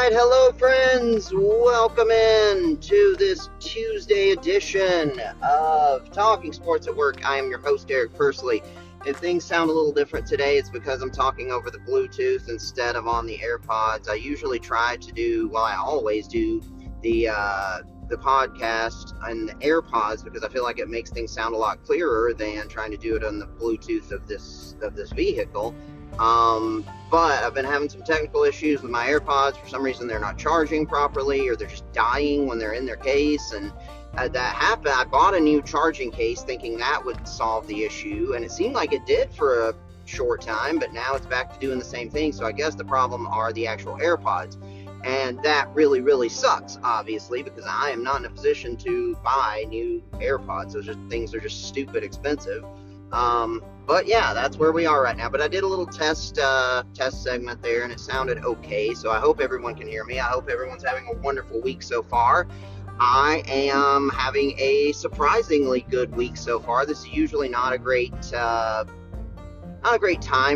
right, hello friends, welcome in to this Tuesday edition of Talking Sports at Work. I am your host, Eric Pursley. If things sound a little different today, it's because I'm talking over the Bluetooth instead of on the AirPods. I usually try to do, well, I always do the podcast and the AirPods because I feel like it makes things sound a lot clearer than trying to do it on the Bluetooth of this vehicle. But I've been having some technical issues with my AirPods. For some reason, they're not charging properly, or they're just dying when they're in their case. And that happened. I bought a new charging case thinking that would solve the issue, and it seemed like it did for a short time, but now it's back to doing the same thing. So I guess the problem are the actual AirPods. And that really, really sucks, obviously, because I am not in a position to buy new AirPods. Those things are just stupid expensive. But yeah, that's where we are right now. But I did a little test segment there, and it sounded okay. So I hope everyone can hear me. I hope everyone's having a wonderful week so far. I am having a surprisingly good week so far. This is usually not a great time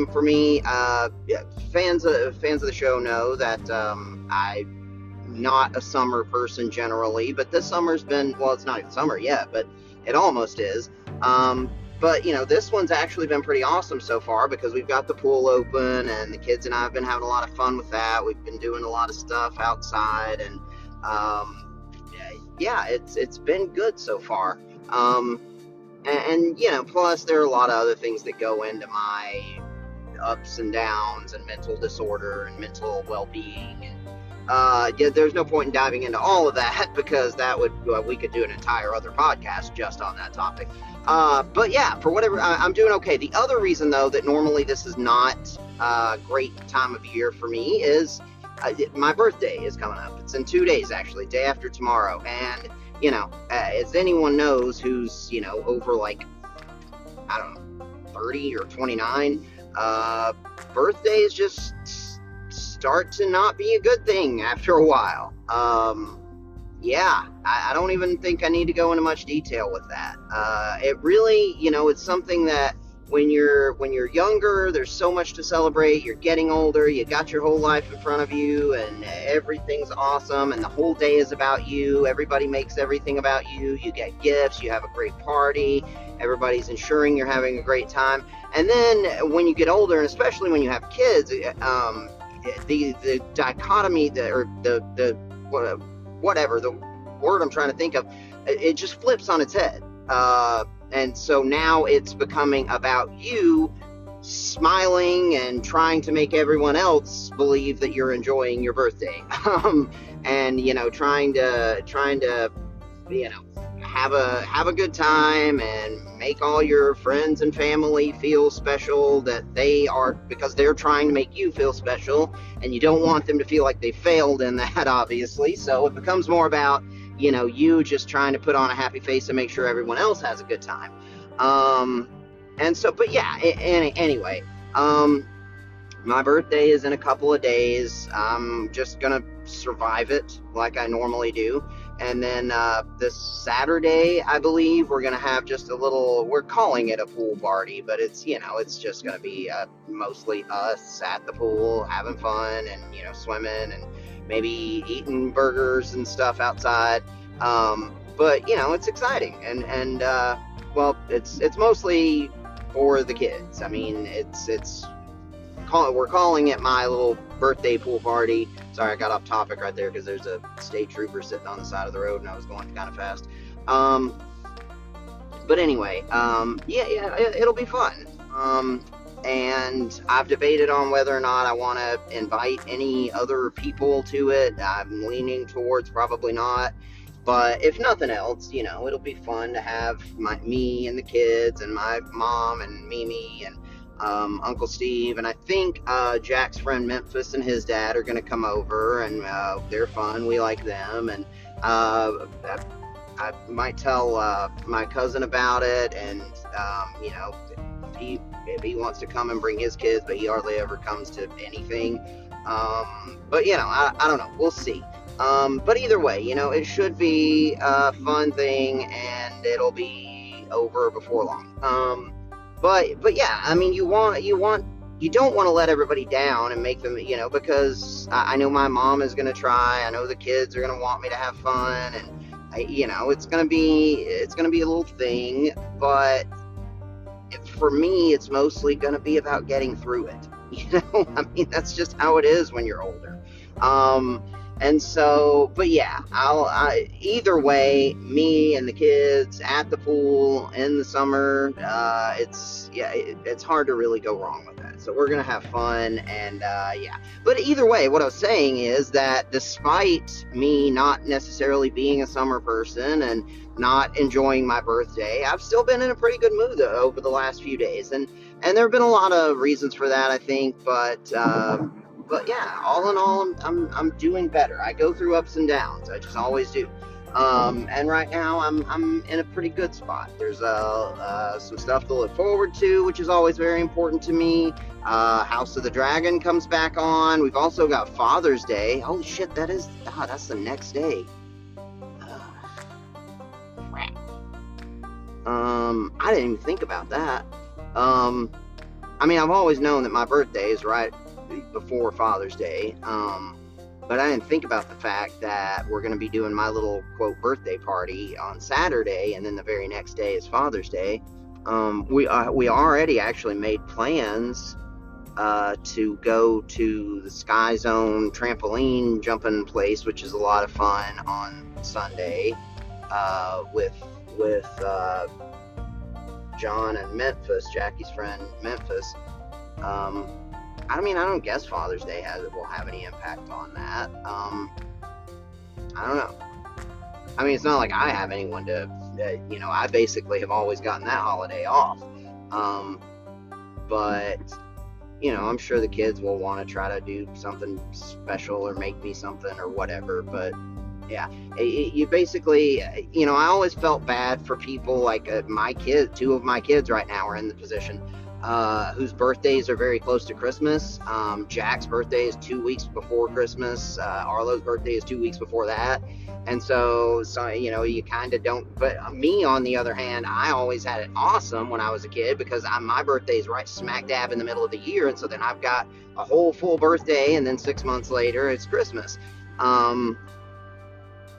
for me. Fans of the show know that I'm not a summer person generally, but this summer's been, well, it's not even summer yet, but it almost is. But, you know, this one's actually been pretty awesome so far because we've got the pool open, and the kids and I have been having a lot of fun with that. We've been doing a lot of stuff outside, and yeah, it's been good so far. And you know, plus there are a lot of other things that go into my ups and downs and mental disorder and mental well-being. And yeah, there's no point in diving into all of that because that would, we could do an entire other podcast just on that topic. But yeah, for whatever, I'm doing okay. The other reason, though, that normally this is not a great time of year for me is my birthday is coming up. It's in 2 days, actually, day after tomorrow. And, you know, as anyone knows who's, you know, over like, I don't know, 30 or 29, birthdays just start to not be a good thing after a while. Yeah, I don't even think I need to go into much detail with that. It really, you know, it's something that when you're younger, there's so much to celebrate. You're getting older, you got your whole life in front of you, and everything's awesome, and the whole day is about you. Everybody makes everything about you. You get gifts, you have a great party, everybody's ensuring you're having a great time. And then when you get older, and especially when you have kids, the dichotomy, whatever the word I'm trying to think of, it just flips on its head. And so now it's becoming about you smiling and trying to make everyone else believe that you're enjoying your birthday. And, you know, trying to, you know, have a good time and make all your friends and family feel special, that they are, because they're trying to make you feel special, and you don't want them to feel like they failed in that, obviously. So it becomes more about, you know, you just trying to put on a happy face and make sure everyone else has a good time. And so, but yeah, anyway, my birthday is in a couple of days. I'm just gonna survive it like I normally do. And then this Saturday, I believe, we're going to have just a little, we're calling it a pool party, but it's, you know, it's just going to be mostly us at the pool having fun and, you know, swimming and maybe eating burgers and stuff outside. But, you know, it's exciting. And well, it's mostly for the kids. I mean, we're calling it my little birthday pool party. Sorry, I got off topic right there because there's a state trooper sitting on the side of the road and I was going kind of fast. But anyway, yeah, it'll be fun. And I've debated on whether or not I want to invite any other people to it. I'm leaning towards probably not. But if nothing else, you know, it'll be fun to have me and the kids and my mom and Mimi and Uncle Steve, and I think Jack's friend Memphis and his dad are going to come over, and they're fun. We like them, and I might tell my cousin about it, and you know, if he wants to come and bring his kids, but he hardly ever comes to anything. But you know, I don't know. We'll see. But either way, you know, it should be a fun thing, and it'll be over before long. But yeah, I mean, you want you don't want to let everybody down and make them, because I know my mom is going to try. I know the kids are going to want me to have fun, and it's going to be a little thing, but for me, it's mostly going to be about getting through it. I mean, that's just how it is when you're older. And so, but yeah, either way, me and the kids at the pool in the summer, it's hard to really go wrong with that. So we're gonna have fun, and yeah. But either way, what I was saying is that despite me not necessarily being a summer person and not enjoying my birthday, I've still been in a pretty good mood over the last few days, and there have been a lot of reasons for that, I think, but yeah, all in all, I'm doing better. I go through ups and downs. I just always do. And right now, I'm in a pretty good spot. There's some stuff to look forward to, which is always very important to me. House of the Dragon comes back on. We've also got Father's Day. Holy shit, that's the next day. Crap. I didn't even think about that. I mean, I've always known that my birthday is right before Father's Day, but I didn't think about the fact that we're going to be doing my little, quote, birthday party on Saturday, and then the very next day is Father's Day. We already actually made plans to go to the Sky Zone trampoline jumping place, which is a lot of fun, on Sunday, with John and Memphis, Jackie's friend Memphis. I mean, I don't guess Father's Day will have any impact on that. I don't know. I mean, it's not like I have anyone I basically have always gotten that holiday off. But, I'm sure the kids will want to try to do something special or make me something or whatever. But, yeah, you basically, I always felt bad for people like my kids. Two of my kids right now are in the position whose birthdays are very close to Christmas. Jack's birthday is 2 weeks before Christmas. Arlo's birthday is 2 weeks before that. And so you kind of don't. But me, on the other hand, I always had it awesome when I was a kid, because my birthday is right smack dab in the middle of the year. And so then I've got a whole full birthday, and then 6 months later, it's Christmas.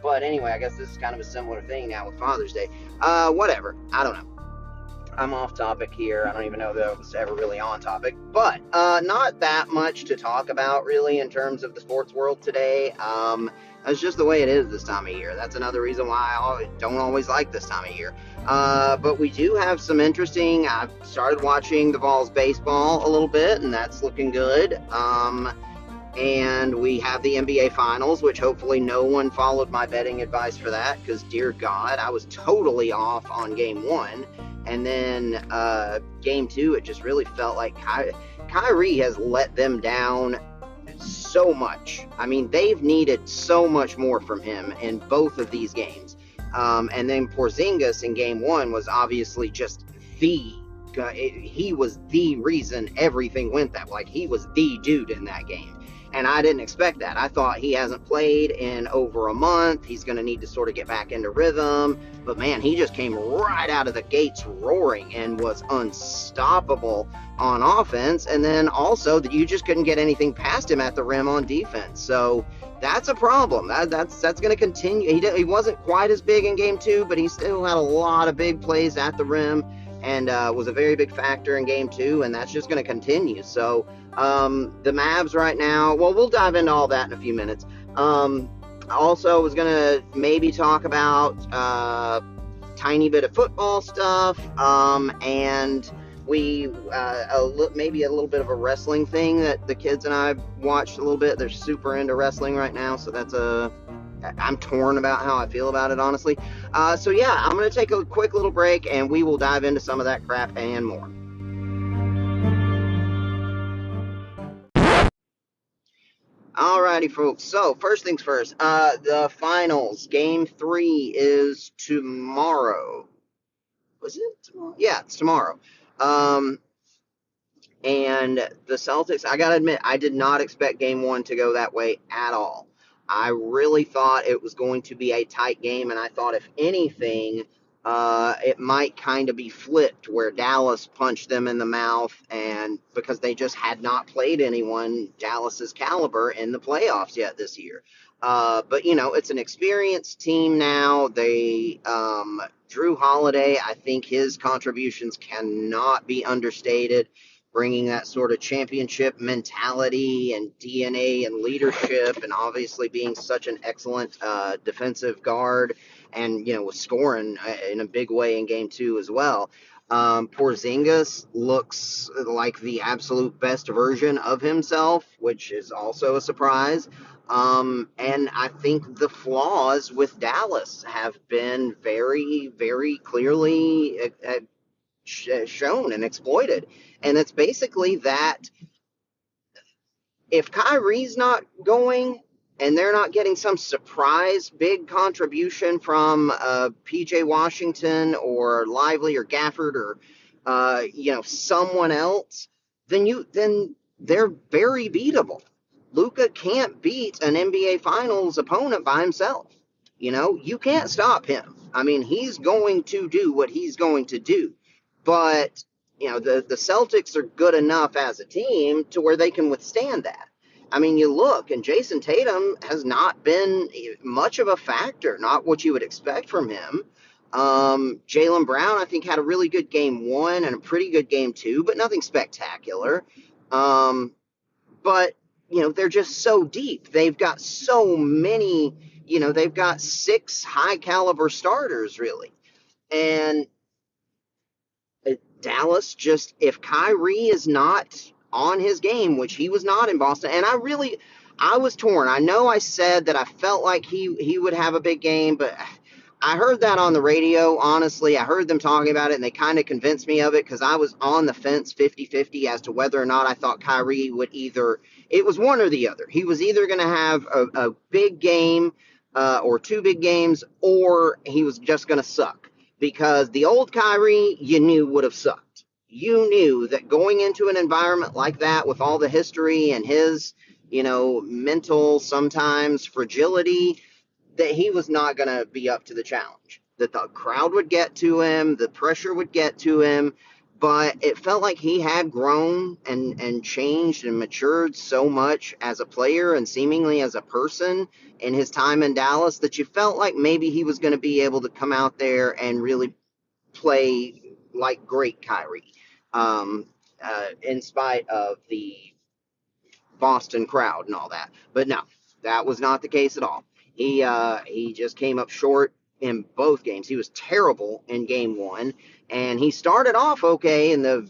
But anyway, I guess this is kind of a similar thing now with Father's Day. Whatever. I don't know. I'm off topic here. I don't even know that I was ever really on topic, but not that much to talk about really in terms of the sports world today. That's just the way it is this time of year. That's another reason why I don't always like this time of year. But we do have some interesting. I've started watching the Vols baseball a little bit, and that's looking good. And we have the NBA Finals, which hopefully no one followed my betting advice for that, because dear God, I was totally off on Game 1. And then Game 2, it just really felt like Kyrie has let them down so much. I mean, they've needed so much more from him in both of these games. And then Porzingis in Game 1 was obviously just he was the reason everything went that way. Like, he was the dude in that game. And I didn't expect that. I thought he hasn't played in over a month. He's going to need to sort of get back into rhythm. But, man, he just came right out of the gates roaring and was unstoppable on offense. And then also that you just couldn't get anything past him at the rim on defense. So that's a problem. That's going to continue. He wasn't quite as big in Game 2, but he still had a lot of big plays at the rim, and was a very big factor in Game 2, and that's just going to continue. So the Mavs right now, well, we'll dive into all that in a few minutes. I also was going to maybe talk about tiny bit of football stuff, and maybe a little bit of a wrestling thing that the kids and I watched a little bit. They're super into wrestling right now, so I'm torn about how I feel about it, honestly. So yeah, I'm going to take a quick little break, and we will dive into some of that crap and more. Alrighty, folks. So first things first, the finals, Game 3 is tomorrow. Was it tomorrow? Yeah, it's tomorrow. And the Celtics, I gotta admit, I did not expect Game 1 to go that way at all. I really thought it was going to be a tight game, and I thought, if anything, it might kind of be flipped where Dallas punched them in the mouth, and because they just had not played anyone Dallas's caliber in the playoffs yet this year. But it's an experienced team now. They Drew Holiday, I think his contributions cannot be understated, bringing that sort of championship mentality and DNA and leadership, and obviously being such an excellent defensive guard, and was scoring in a big way in game two as well. Porzingis looks like the absolute best version of himself, which is also a surprise. And I think the flaws with Dallas have been very, very clearly shown and exploited. And it's basically that if Kyrie's not going and they're not getting some surprise big contribution from PJ Washington or Lively or Gafford or someone else, then they're very beatable. Luka can't beat an NBA Finals opponent by himself. You can't stop him. I mean, he's going to do what he's going to do. But the Celtics are good enough as a team to where they can withstand that. I mean, you look, and Jason Tatum has not been much of a factor, not what you would expect from him. Jaylen Brown, I think, had a really good game one and a pretty good game two, but nothing spectacular. But, they're just so deep. They've got so many, they've got 6 high caliber starters, really. And Dallas just, if Kyrie is not on his game, which he was not in Boston, and I was torn. I know I said that I felt like he would have a big game, but I heard that on the radio, honestly. I heard them talking about it, and they kind of convinced me of it because I was on the fence 50-50 as to whether or not I thought Kyrie would it was one or the other. He was either going to have a big game or 2 big games, or he was just going to suck. Because the old Kyrie, you knew would have sucked. You knew that going into an environment like that with all the history and his, mental sometimes fragility, that he was not going to be up to the challenge. That the crowd would get to him, the pressure would get to him, but it felt like he had grown and changed and matured so much as a player and seemingly as a person in his time in Dallas that you felt like maybe he was going to be able to come out there and really play like great Kyrie, in spite of the Boston crowd and all that. But no, that was not the case at all. He just came up short in both games. He was terrible in game one, and he started off okay in the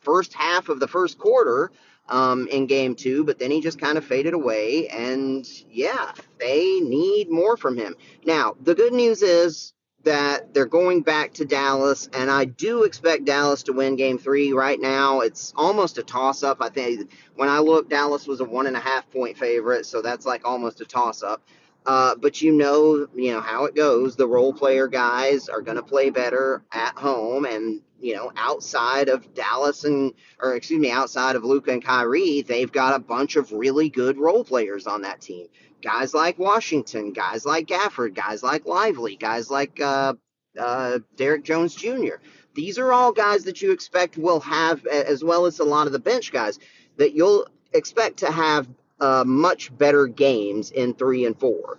first half of the first quarter in game two, but then he just kind of faded away, and yeah, they need more from him. Now, the good news is that they're going back to Dallas, and I do expect Dallas to win game three. Right now, it's almost a toss-up. I think when I looked, Dallas was a 1.5 point favorite, so that's like almost a toss-up. But you know how it goes. The role player guys are going to play better at home, and outside of outside of Luka and Kyrie, they've got a bunch of really good role players on that team. Guys like Washington, guys like Gafford, guys like Lively, guys like Derek Jones Jr. These are all guys that you expect will have, as well as a lot of the bench guys, that you'll expect to have much better games in 3 and 4.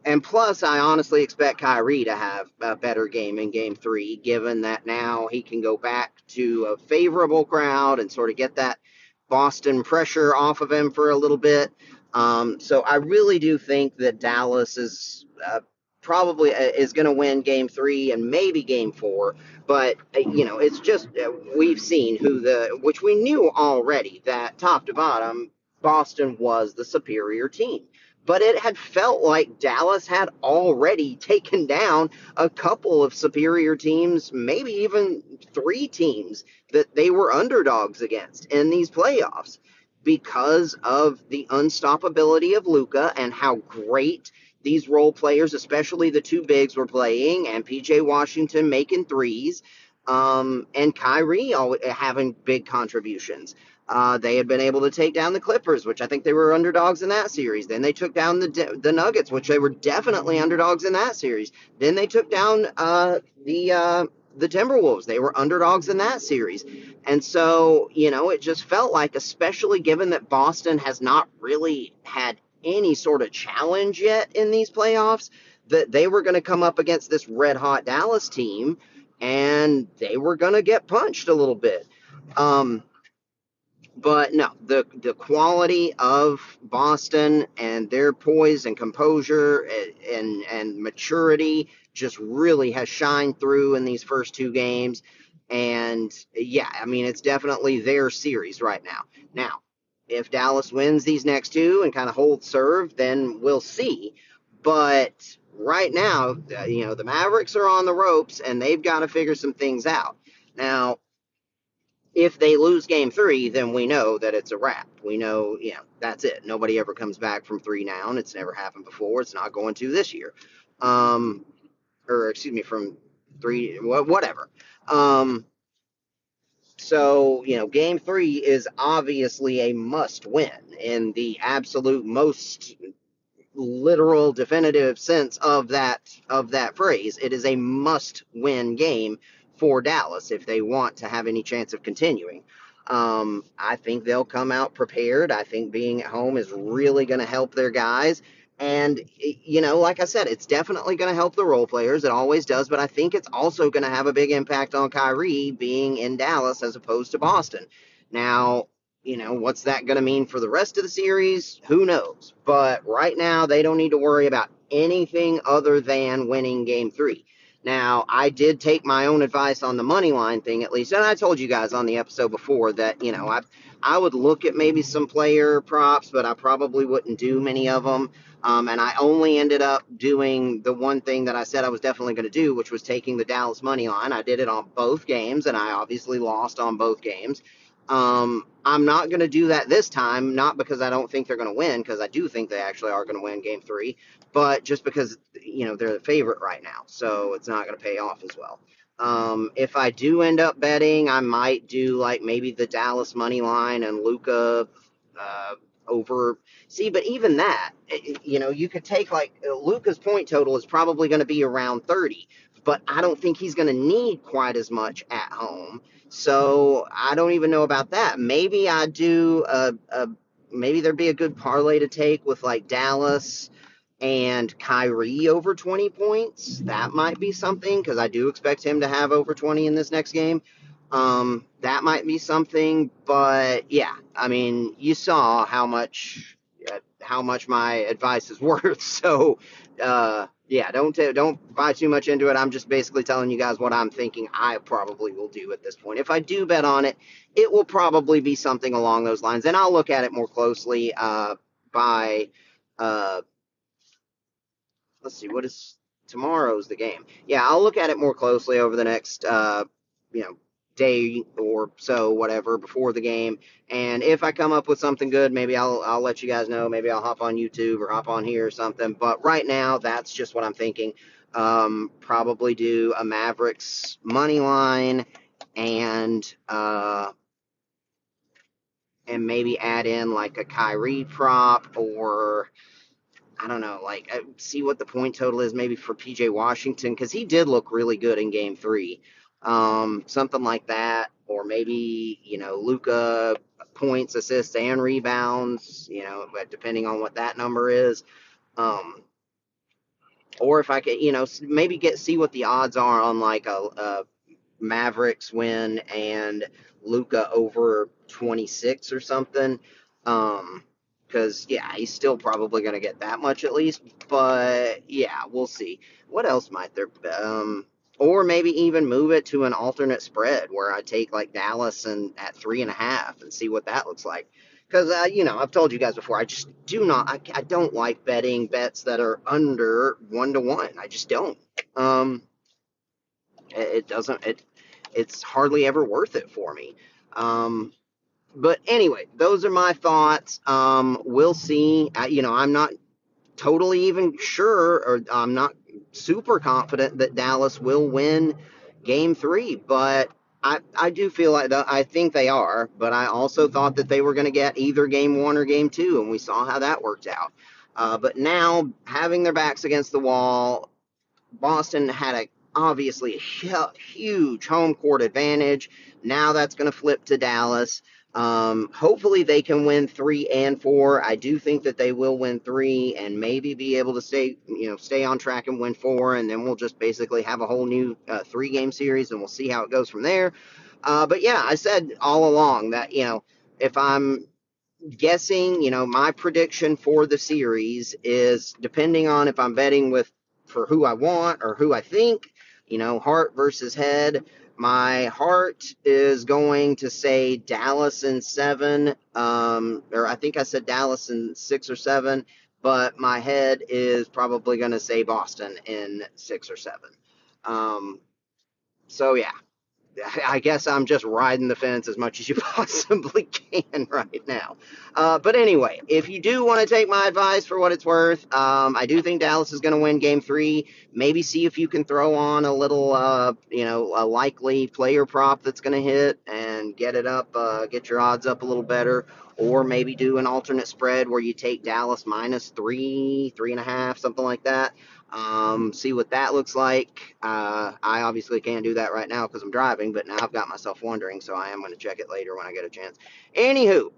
And plus, I honestly expect Kyrie to have a better game in game 3, given that now he can go back to a favorable crowd and sort of get that Boston pressure off of him for a little bit. So I really do think that Dallas is probably is going to win game 3 and maybe game 4. But, it's just we've seen which we knew already, that top to bottom, Boston was the superior team. But it had felt like Dallas had already taken down a couple of superior teams, maybe even 3 teams that they were underdogs against in these playoffs, because of the unstoppability of Luka and how great these role players, especially the 2 bigs, were playing, and PJ Washington making threes, and Kyrie having big contributions. They had been able to take down the Clippers, which I think they were underdogs in that series. Then they took down the Nuggets, which they were definitely underdogs in that series. Then they took down the Timberwolves. They were underdogs in that series. And so, it just felt like, especially given that Boston has not really had any sort of challenge yet in these playoffs, that they were going to come up against this red hot Dallas team and they were going to get punched a little bit. But no, the quality of Boston and their poise and composure and maturity just really has shined through in these first two games. And yeah, I mean, it's definitely their series right now. Now, if Dallas wins these next two and kind of holds serve, then we'll see. But right now, the Mavericks are on the ropes and they've got to figure some things out. Now, if they lose game three, then we know that it's a wrap. We know, that's it. Nobody ever comes back from three now, and it's never happened before. It's not going to this year. Or excuse me, from three, whatever. So, game three is obviously a must win in the absolute most literal definitive sense of that phrase. It is a must win game for Dallas if they want to have any chance of continuing. I think they'll come out prepared. I think being at home is really going to help their guys. And, like I said, it's definitely going to help the role players. It always does. But I think it's also going to have a big impact on Kyrie being in Dallas as opposed to Boston. Now, what's that going to mean for the rest of the series? Who knows? But right now, they don't need to worry about anything other than winning game three. Now, I did take my own advice on the money line thing, at least, and I told you guys on the episode before that, I would look at maybe some player props, but I probably wouldn't do many of them. And I only ended up doing the one thing that I said I was definitely going to do, which was taking the Dallas money line. I did it on both games, and I obviously lost on both games. I'm not going to do that this time, not because I don't think they're going to win, because I do think they actually are going to win game three, but just because, they're the favorite right now, so it's not going to pay off as well. If I do end up betting, I might do like maybe the Dallas money line and Luka over. See, but even that, you could take like Luka's point total is probably going to be around 30, but I don't think he's going to need quite as much at home. So I don't even know about that. Maybe I do maybe there'd be a good parlay to take with like Dallas and Kyrie over 20 points. That might be something because I do expect him to have over 20 in this next game. That might be something, but yeah, I mean, you saw how much my advice is worth. So, yeah, don't buy too much into it. I'm just basically telling you guys what I'm thinking I probably will do at this point. If I do bet on it, it will probably be something along those lines, and I'll look at it more closely by let's see, what is tomorrow's the game? Yeah, I'll look at it more closely over the next day or so, whatever, before the game. And if I come up with something good, maybe I'll let you guys know. Maybe I'll hop on YouTube or hop on here or something. But right now, that's just what I'm thinking. Probably do a Mavericks money line and maybe add in like a Kyrie prop, or I don't know, like see what the point total is maybe for PJ Washington, because he did look really good in game three. Something like that, or maybe, Luka points, assists, and rebounds, but depending on what that number is. Or if I could, maybe see what the odds are on like a Mavericks win and Luka over 26 or something. Because, yeah, he's still probably going to get that much at least. But, yeah, we'll see. What else might there or maybe even move it to an alternate spread where I take, like, Dallas and at 3.5 and see what that looks like. Because, I've told you guys before, I just do not, I don't like betting bets that are under 1-to-1. I just don't. It's hardly ever worth it for me. But anyway, those are my thoughts. We'll see. I'm not totally even sure, or I'm not super confident that Dallas will win game three, but I do feel like I think they are, but I also thought that they were going to get either game one or game two, and we saw how that worked out. But now, having their backs against the wall, Boston had obviously a huge home court advantage. Now that's going to flip to Dallas. Hopefully they can win 3 and 4. I do think that they will win 3 and maybe be able to stay on track and win 4, and then we'll just basically have a whole new 3-game series, and we'll see how it goes from there. But yeah, I said all along that if I'm guessing, my prediction for the series is depending on if I'm betting for who I want or who I think, heart versus head. My heart is going to say Dallas in 7, or I think I said Dallas in 6 or 7, but my head is probably going to say Boston in 6 or 7. So yeah, I guess I'm just riding the fence as much as you possibly can right now. But anyway, if you do want to take my advice for what it's worth, I do think Dallas is going to win game 3. Maybe see if you can throw on a little, a likely player prop that's going to hit and get it up, get your odds up a little better. Or maybe do an alternate spread where you take Dallas -3, 3.5, something like that. See what that looks like. I obviously can't do that right now because I'm driving, but now I've got myself wondering, so I am going to check it later when I get a chance. Anywho,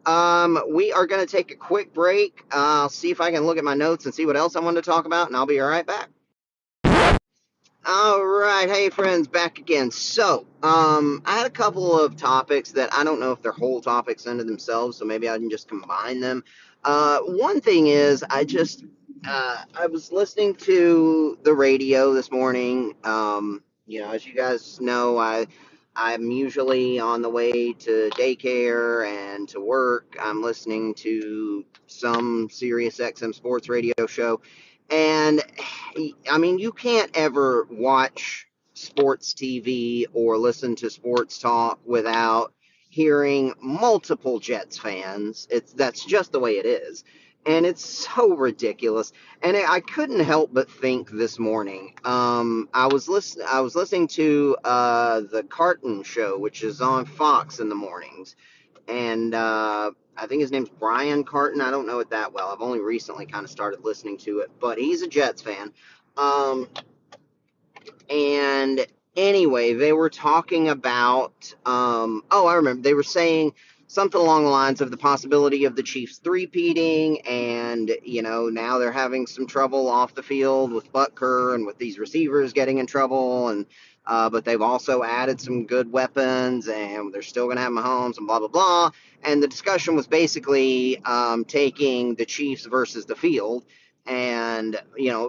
we are going to take a quick break. I'll see if I can look at my notes and see what else I wanted to talk about, and I'll be right back. All right, hey friends, back again. So, I had a couple of topics that I don't know if they're whole topics unto themselves, so maybe I can just combine them. One thing is, I was listening to the radio this morning. As you guys know, I'm usually on the way to daycare and to work. I'm listening to some Sirius XM sports radio show. And I mean, you can't ever watch sports TV or listen to sports talk without hearing multiple Jets fans. That's just the way it is. And it's so ridiculous. And I couldn't help but think this morning. I was listening to the Carton show, which is on Fox in the mornings, and I think his name's Brian Carton. I don't know it that well. I've only recently kind of started listening to it, but he's a Jets fan. And anyway, they were talking about, I remember, they were saying something along the lines of the possibility of the Chiefs three-peating, and, now they're having some trouble off the field with Butker and with these receivers getting in trouble, and but they've also added some good weapons, and they're still going to have Mahomes and blah, blah, blah. And the discussion was basically taking the Chiefs versus the field. And,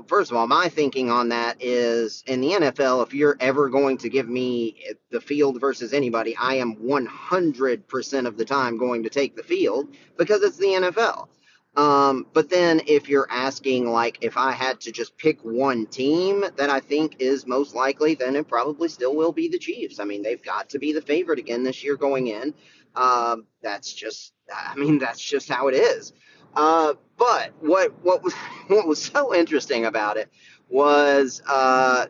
first of all, my thinking on that is in the NFL, if you're ever going to give me the field versus anybody, I am 100% of the time going to take the field because it's the NFL. But then if you're asking, like, if I had to just pick one team that I think is most likely, then it probably still will be the Chiefs. I mean, they've got to be the favorite again this year going in. That's just how it is. But what was so interesting about it was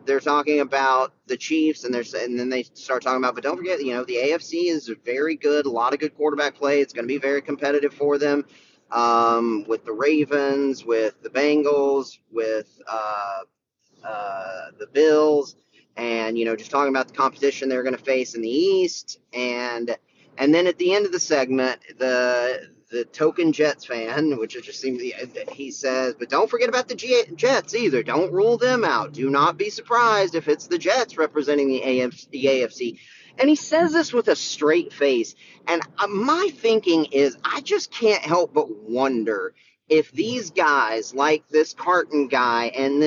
they're talking about the Chiefs, and then they start talking about, but don't forget, the AFC is very good, a lot of good quarterback play. It's going to be very competitive for them, with the Ravens, with the Bengals, with the Bills, and just talking about the competition they're going to face in the East, and then at the end of the segment, the token Jets fan, which it just seems he says, but don't forget about the Jets either. Don't rule them out. Do not be surprised if it's the Jets representing the AFC. And he says this with a straight face. And my thinking is, I just can't help but wonder if these guys, like this Carton guy and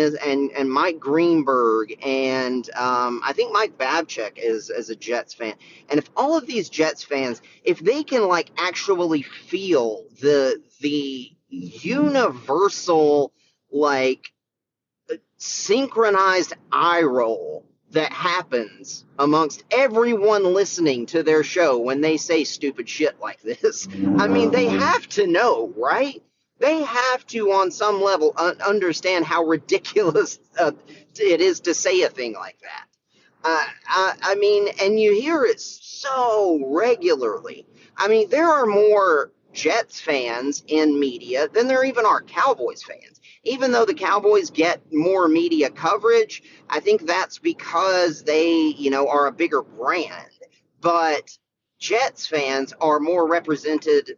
Mike Greenberg, and I think Mike Babchick is a Jets fan, and if all of these Jets fans, if they can actually feel the universal synchronized eye roll that happens amongst everyone listening to their show when they say stupid shit like this. I mean, they have to know, right? They have to, on some level, understand how ridiculous it is to say a thing like that. I mean, and you hear it so regularly. I mean, there are more Jets fans in media than there even are Cowboys fans. Even though the Cowboys get more media coverage, I think that's because they, are a bigger brand. But Jets fans are more represented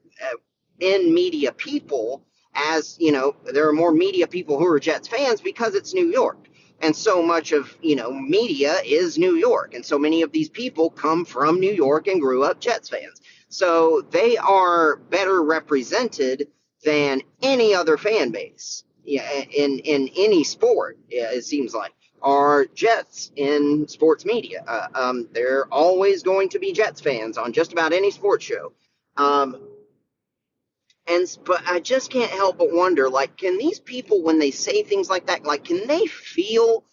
in media people, as, there are more media people who are Jets fans because it's New York. And so much of, media is New York. And so many of these people come from New York and grew up Jets fans. So they are better represented than any other fan base, yeah, in any sport, yeah, it seems like, are Jets in sports media. They're always going to be Jets fans on just about any sports show. Um, but I just can't help but wonder, like, can these people, when they say things like that, like, can they feel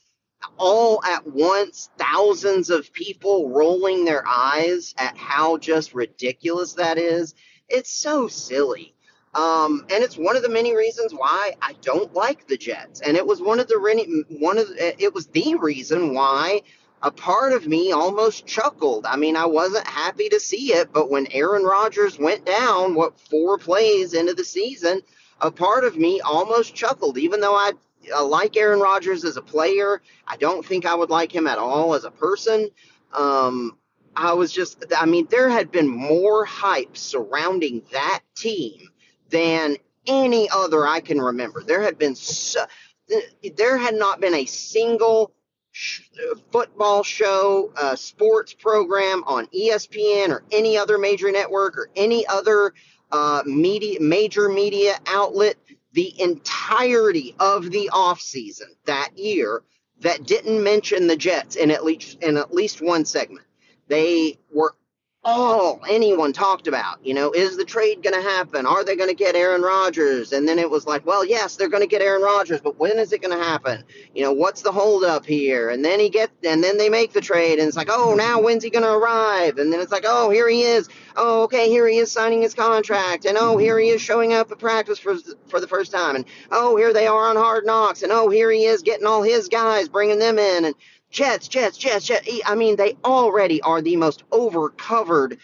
all at once thousands of people rolling their eyes at how just ridiculous that is? It's so silly. And it's one of the many reasons why I don't like the Jets. And it was it was the reason why a part of me almost chuckled. I mean, I wasn't happy to see it, but when Aaron Rodgers went down, 4 plays into the season, a part of me almost chuckled, even though I like Aaron Rodgers as a player. I don't think I would like him at all as a person. I mean, there had been more hype surrounding that team than any other I can remember. There had not been a single football show, sports program on ESPN or any other major network or any other major media outlet the entirety of the offseason that year that didn't mention the Jets in at least one segment. They were all anyone talked about. Is the trade going to happen? Are they going to get Aaron Rodgers? And then it was like, well, yes, they're going to get Aaron Rodgers, but when is it going to happen? What's the holdup here? And then they make the trade, and it's like, oh, now when's he going to arrive? And then it's like, oh, here he is. Oh, okay, here he is signing his contract, and oh, here he is showing up at practice for the first time, and oh, here they are on Hard Knocks, and oh, here he is getting all his guys, bringing them in, and Jets. I mean, they already are the most overcovered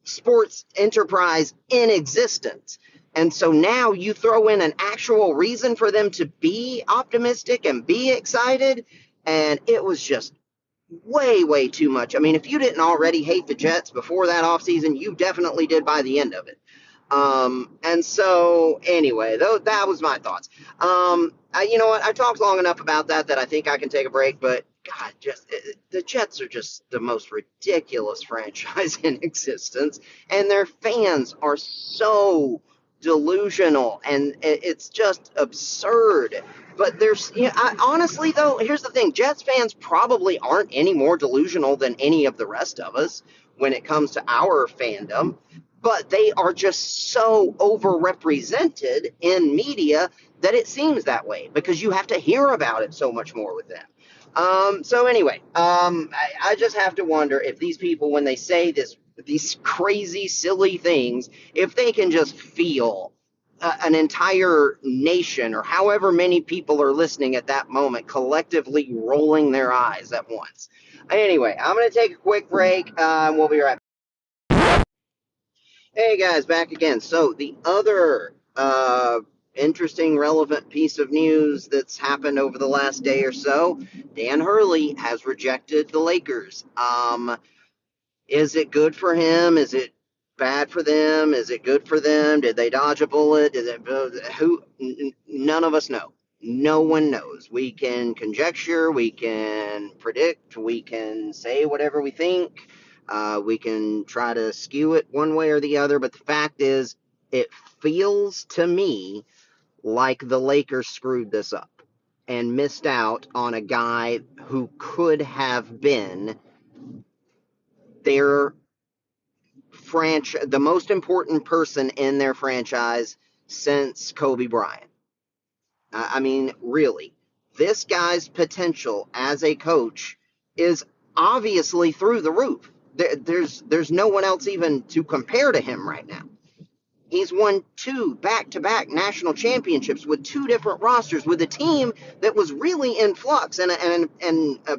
sports enterprise in existence. And so now you throw in an actual reason for them to be optimistic and be excited, and it was just way, way too much. I mean, if you didn't already hate the Jets before that offseason, you definitely did by the end of it. And so anyway, that was my thoughts. You know what? I talked long enough about that I think I can take a break, but God, the Jets are just the most ridiculous franchise in existence, and their fans are so delusional, and it's just absurd. But honestly, though, here's the thing: Jets fans probably aren't any more delusional than any of the rest of us when it comes to our fandom. But they are just so overrepresented in media that it seems that way because you have to hear about it so much more with them. So anyway, I just have to wonder if these people, when they say these crazy, silly things, if they can just feel an entire nation or however many people are listening at that moment collectively rolling their eyes at once. Anyway, I'm going to take a quick break. We'll be right back. Hey guys, back again. So the other interesting, relevant piece of news that's happened over the last day or so, Dan Hurley has rejected the Lakers. Is it good for him? Is it bad for them? Is it good for them? Did they dodge a bullet? None of us know. No one knows. We can conjecture, we can predict, we can say whatever we think. We can try to skew it one way or the other, but the fact is, it feels to me like the Lakers screwed this up and missed out on a guy who could have been their the most important person in their franchise since Kobe Bryant. I mean, really, this guy's potential as a coach is obviously through the roof. There's no one else even to compare to him right now. He's won 2 back-to-back national championships with 2 different rosters with a team that was really in flux and a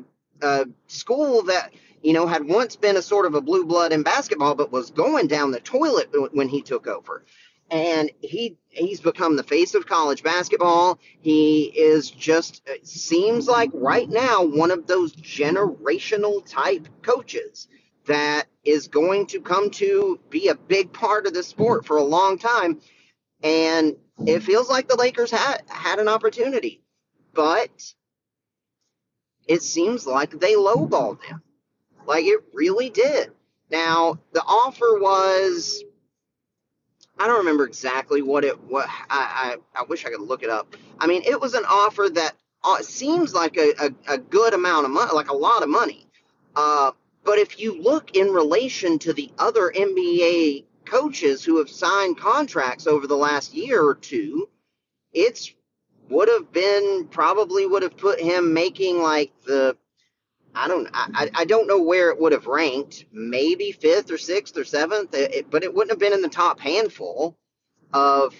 school that, had once been a sort of a blue blood in basketball, but was going down the toilet when he took over. And he's become the face of college basketball. He is just, it seems like right now, one of those generational type coaches that is going to come to be a big part of the sport for a long time. And it feels like the Lakers had an opportunity, but it seems like they lowballed him. Like it really did. Now, the offer was, I don't remember exactly what I wish I could look it up. I mean, it was an offer that seems like a good amount of money, like a lot of money. But if you look in relation to the other NBA coaches who have signed contracts over the last year or two, it's probably would have put him making like I don't know where it would have ranked, maybe fifth or sixth or seventh, but it wouldn't have been in the top handful of,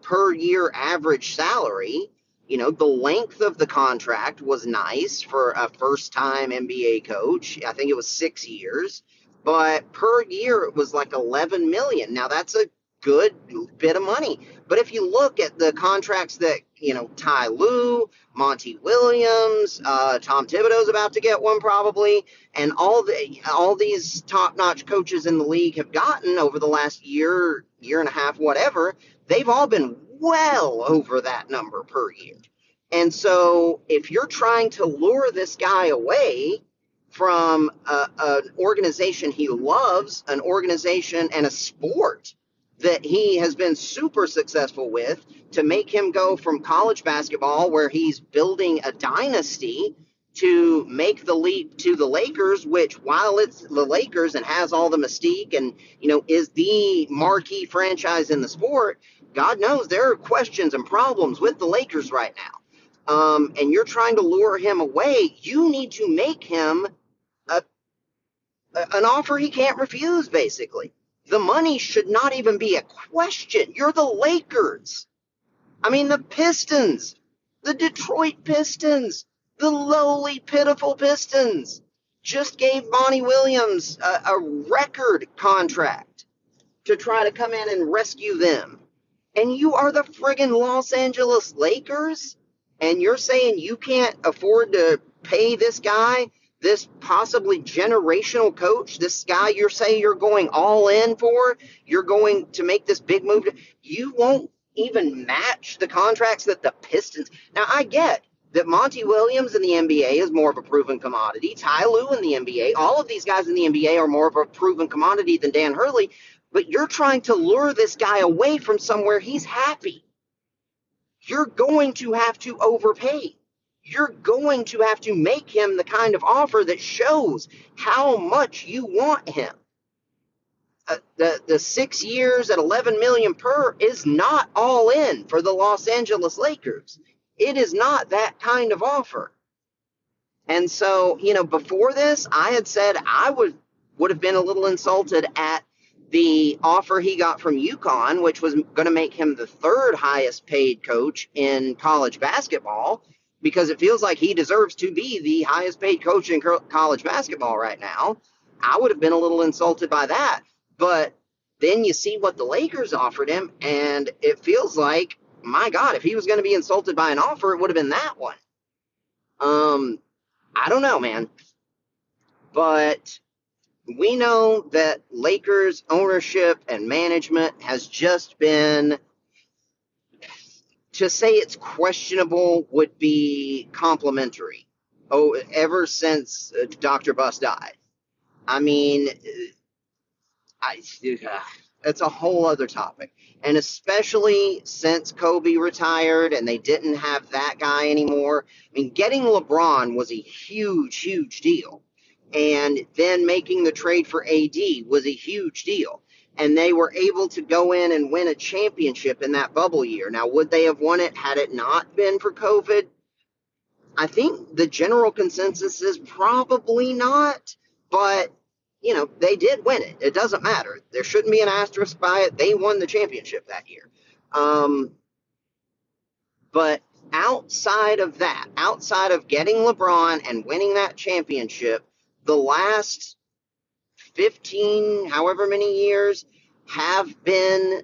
per year average salary. The length of the contract was nice for a first time NBA coach. I think it was 6 years, but per year it was like 11 million. Now that's a good bit of money. But if you look at the contracts that, Ty Lue, Monty Williams, Tom Thibodeau's about to get one probably, and all these top-notch coaches in the league have gotten over the last year and a half, whatever, they've all been well over that number per year. And so if you're trying to lure this guy away from an organization he loves, an organization and a sport that he has been super successful with, to make him go from college basketball, where he's building a dynasty, to make the leap to the Lakers, which, while it's the Lakers and has all the mystique and, is the marquee franchise in the sport, God knows there are questions and problems with the Lakers right now. And you're trying to lure him away. You need to make him an offer he can't refuse, basically. The money should not even be a question. You're the Lakers. I mean, the Pistons, the Detroit Pistons, the lowly, pitiful Pistons just gave Monty Williams a record contract to try to come in and rescue them. And you are the friggin' Los Angeles Lakers? And you're saying you can't afford to pay this guy, this possibly generational coach, this guy you're saying you're going all in for, you're going to make this big move, you won't even match the contracts that the Pistons. Now, I get that Monty Williams in the NBA is more of a proven commodity. Ty Lue in the NBA, all of these guys in the NBA are more of a proven commodity than Dan Hurley, but you're trying to lure this guy away from somewhere he's happy. You're going to have to overpay. You're going to have to make him the kind of offer that shows how much you want him. The 6 years at 11 million per is not all in for the Los Angeles Lakers. It is not that kind of offer. And so, before this, I had said I would have been a little insulted at the offer he got from UConn, which was going to make him the third highest paid coach in college basketball, because it feels like he deserves to be the highest paid coach in college basketball right now. I would have been a little insulted by that. But then you see what the Lakers offered him, and it feels like, my God, if he was going to be insulted by an offer, it would have been that one. I don't know, man. But we know that Lakers ownership and management has just been, to say it's questionable would be complimentary. Ever since Dr. Buss died. I mean, it's a whole other topic. And especially since Kobe retired and they didn't have that guy anymore. I mean, getting LeBron was a huge, huge deal. And then making the trade for AD was a huge deal. And they were able to go in and win a championship in that bubble year. Now, would they have won it had it not been for COVID? I think the general consensus is probably not. But, they did win it. It doesn't matter. There shouldn't be an asterisk by it. They won the championship that year. But outside of that, outside of getting LeBron and winning that championship, the last 15, however many years, have been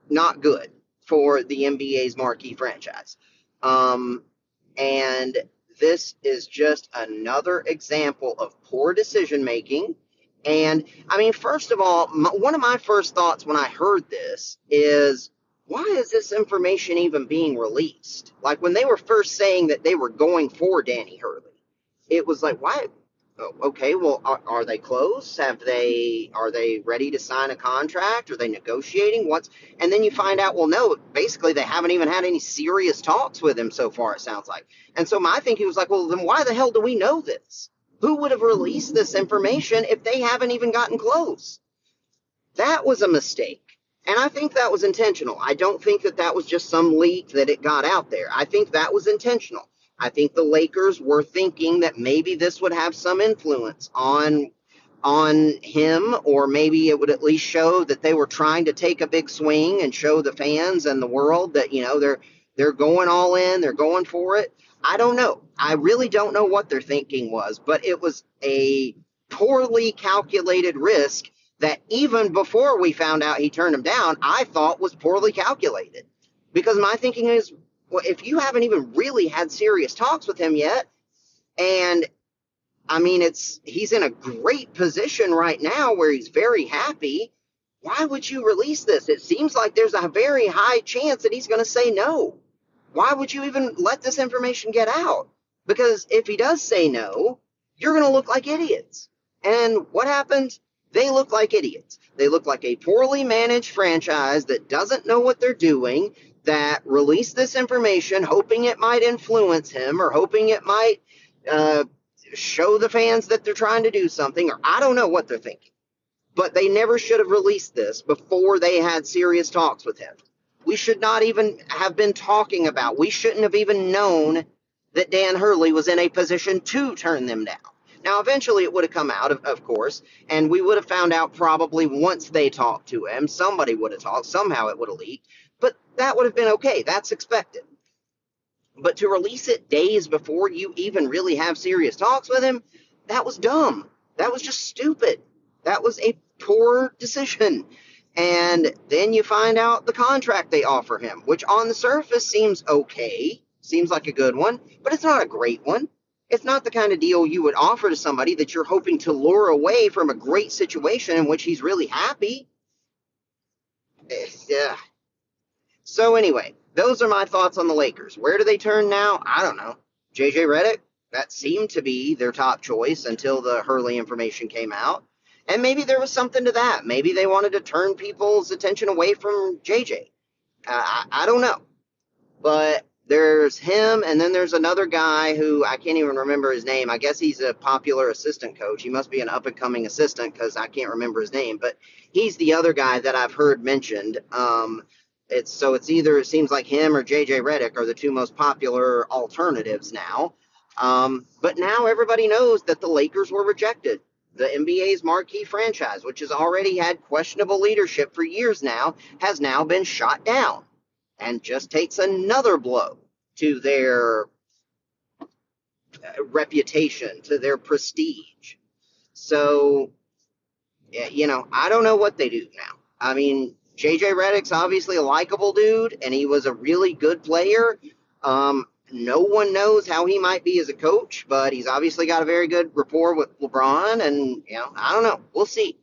not good for the NBA's marquee franchise. And this is just another example of poor decision making. And I mean, first of all, one of my first thoughts when I heard this is, why is this information even being released? Like when they were first saying that they were going for Danny Hurley, it was like, why? Oh, okay, well, are they close? Are they ready to sign a contract? Are they negotiating? And then you find out, well, no, basically they haven't even had any serious talks with him so far, it sounds like. And so my thinking was like, well, then why the hell do we know this? Who would have released this information if they haven't even gotten close? That was a mistake. And I think that was intentional. I don't think that that was just some leak that it got out there. I think that was intentional. I think the Lakers were thinking that maybe this would have some influence on him, or maybe it would at least show that they were trying to take a big swing and show the fans and the world that, you know, they're going all in, they're going for it. I don't know. I really don't know what their thinking was, but it was a poorly calculated risk that even before we found out he turned him down, I thought was poorly calculated. Because my thinking is, well, if you haven't even really had serious talks with him yet, and I mean, he's in a great position right now where he's very happy, why would you release this? It seems like there's a very high chance that he's going to say no. Why would you even let this information get out? Because if he does say no, you're going to look like idiots. And what happens? They look like idiots. They look like a poorly managed franchise that doesn't know what they're doing, that released this information hoping it might influence him, or hoping it might show the fans that they're trying to do something, or I don't know what they're thinking. But they never should have released this before they had serious talks with him. We should not even have been talking about, we shouldn't have even known that Dan Hurley was in a position to turn them down. Now, eventually it would have come out, of course, and we would have found out probably once they talked to him. Somebody would have talked. Somehow it would have leaked. But that would have been okay. That's expected. But to release it days before you even really have serious talks with him, that was dumb. That was just stupid. That was a poor decision. And then you find out the contract they offer him, which on the surface seems okay, seems like a good one, but it's not a great one. It's not the kind of deal you would offer to somebody that you're hoping to lure away from a great situation in which he's really happy. Yeah. So anyway, those are my thoughts on the Lakers. Where do they turn now? I don't know. JJ Redick, that seemed to be their top choice until the Hurley information came out. And maybe there was something to that. Maybe they wanted to turn people's attention away from JJ. I don't know. But there's him, and then there's another guy who I can't even remember his name. I guess he's a popular assistant coach. He must be an up-and-coming assistant because I can't remember his name. But he's the other guy that I've heard mentioned. It seems like him or JJ Redick are the two most popular alternatives now. But now everybody knows that the Lakers were rejected. The NBA's marquee franchise, which has already had questionable leadership for years now, has now been shot down, and just takes another blow to their reputation, to their prestige. So, you know, I don't know what they do now. I mean, JJ Redick's obviously a likable dude, and he was a really good player. No one knows how he might be as a coach, but he's obviously got a very good rapport with LeBron, and, you know, I don't know. We'll see.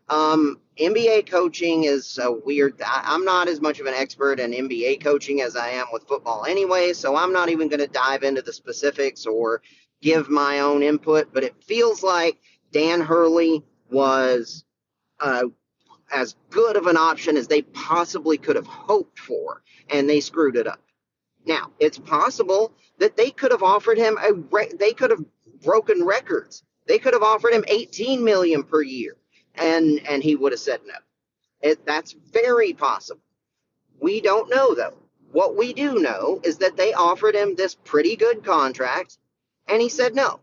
NBA coaching is weird. I'm not as much of an expert in NBA coaching as I am with football anyway, so I'm not even going to dive into the specifics or give my own input, but it feels like Dan Hurley was as good of an option as they possibly could have hoped for, and they screwed it up. Now, it's possible that they could have offered him they could have broken records. They could have offered him $18 million per year, and he would have said no. That's very possible. We don't know, though. What we do know is that they offered him this pretty good contract, and he said no.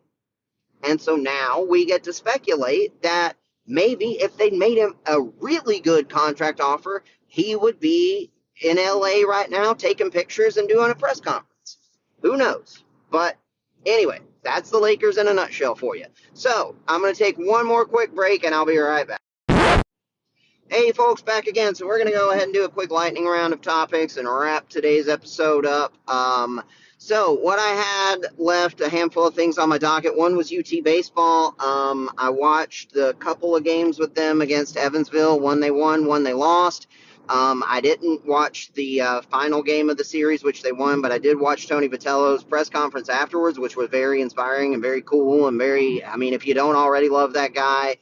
And so now we get to speculate that maybe if they made him a really good contract offer, he would be in LA right now taking pictures and doing a press conference. Who knows? But anyway, that's the Lakers in a nutshell for you. So I'm going to take one more quick break and I'll be right back. Hey folks, back again. So we're going to go ahead and do a quick lightning round of topics and wrap today's episode up. So what I had left, a handful of things on my docket. One was UT baseball. I watched the couple of games with them against Evansville. One they won, one they lost. I didn't watch the final game of the series, which they won, but I did watch Tony Vitello's press conference afterwards, which was very inspiring and very cool and very, I mean, if you don't already love that guy,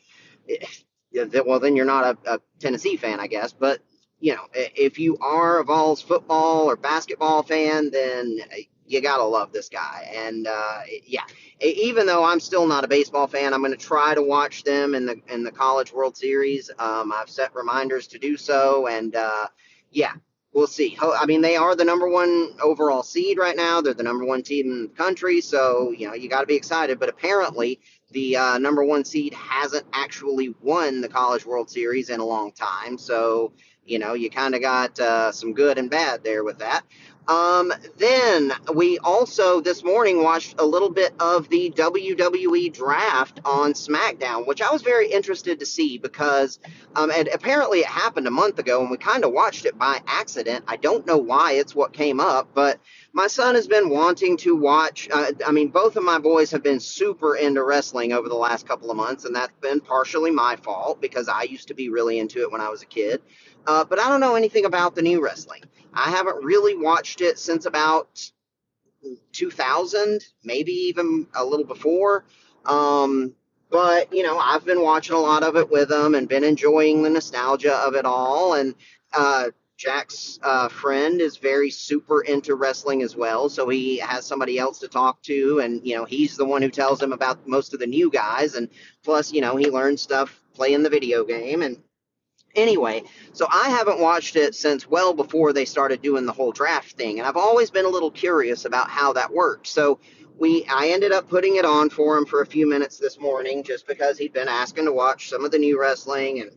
well, then you're not a Tennessee fan, I guess. But, you know, if you are a Vols football or basketball fan, then you got to love this guy. And, yeah, even though I'm still not a baseball fan, I'm going to try to watch them in the College World Series. I've set reminders to do so. And, yeah, we'll see. I mean, they are the number one overall seed right now. They're the number one team in the country. So, you know, you got to be excited. But apparently the number one seed hasn't actually won the College World Series in a long time. So, you know, you kind of got some good and bad there with that. Then we also this morning watched a little bit of the WWE draft on SmackDown, which I was very interested to see because and apparently it happened a month ago and we kind of watched it by accident. I don't know why it's what came up, but my son has been wanting to watch. I mean, both of my boys have been super into wrestling over the last couple of months, and that's been partially my fault because I used to be really into it when I was a kid. But I don't know anything about the new wrestling. I haven't really watched it since about 2000, maybe even a little before. But, you know, I've been watching a lot of it with them and been enjoying the nostalgia of it all. And Jack's friend is very super into wrestling as well. So he has somebody else to talk to. And, you know, he's the one who tells him about most of the new guys. And plus, you know, he learns stuff playing the video game. And anyway, so I haven't watched it since well before they started doing the whole draft thing, and I've always been a little curious about how that worked. So I ended up putting it on for him for a few minutes this morning just because he'd been asking to watch some of the new wrestling, and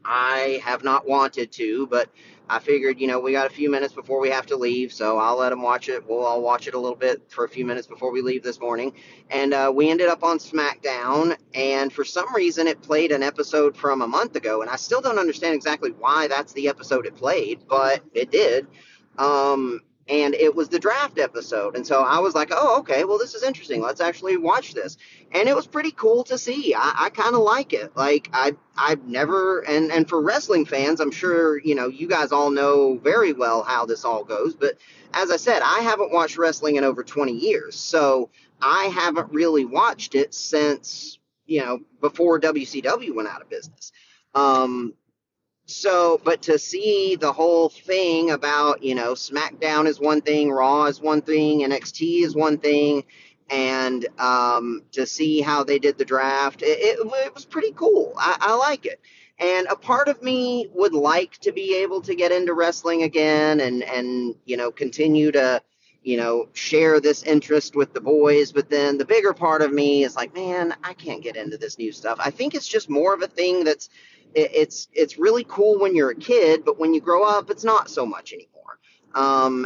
I have not wanted to, but I figured, you know, we got a few minutes before we have to leave, so I'll let him watch it. I'll watch it a little bit for a few minutes before we leave this morning. And we ended up on SmackDown, and for some reason it played an episode from a month ago, and I still don't understand exactly why that's the episode it played, but it did. And it was the draft episode. And so I was like, oh, okay, well, this is interesting. Let's actually watch this. And it was pretty cool to see. I kind of like it. Like, I've never, and for wrestling fans, I'm sure, you know, you guys all know very well how this all goes. But as I said, I haven't watched wrestling in over 20 years. So I haven't really watched it since, you know, before WCW went out of business. So, but to see the whole thing about, you know, SmackDown is one thing, Raw is one thing, NXT is one thing, and to see how they did the draft, it was pretty cool. I like it. And a part of me would like to be able to get into wrestling again and you know, continue to, you know, share this interest with the boys. But then the bigger part of me is like, man, I can't get into this new stuff. I think it's just more of a thing that's, it's really cool when you're a kid, but when you grow up, it's not so much anymore.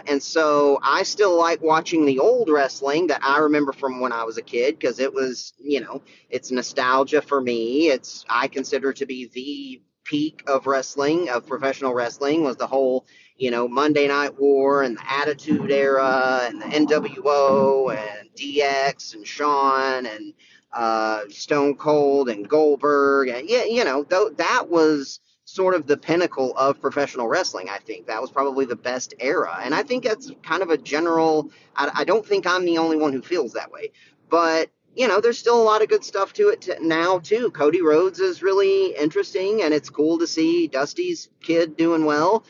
And so I still like watching the old wrestling that I remember from when I was a kid because it was, you know, it's nostalgia for me. I consider to be the peak of wrestling, of professional wrestling, was the whole, you know, Monday Night War and the Attitude Era and the NWO and DX and Shawn and Stone Cold and Goldberg. And, yeah, you know, that was sort of the pinnacle of professional wrestling. I think that was probably the best era. And I think that's kind of a general, I don't think I'm the only one who feels that way. But, you know, there's still a lot of good stuff to it now, too. Cody Rhodes is really interesting, and it's cool to see Dusty's kid doing well.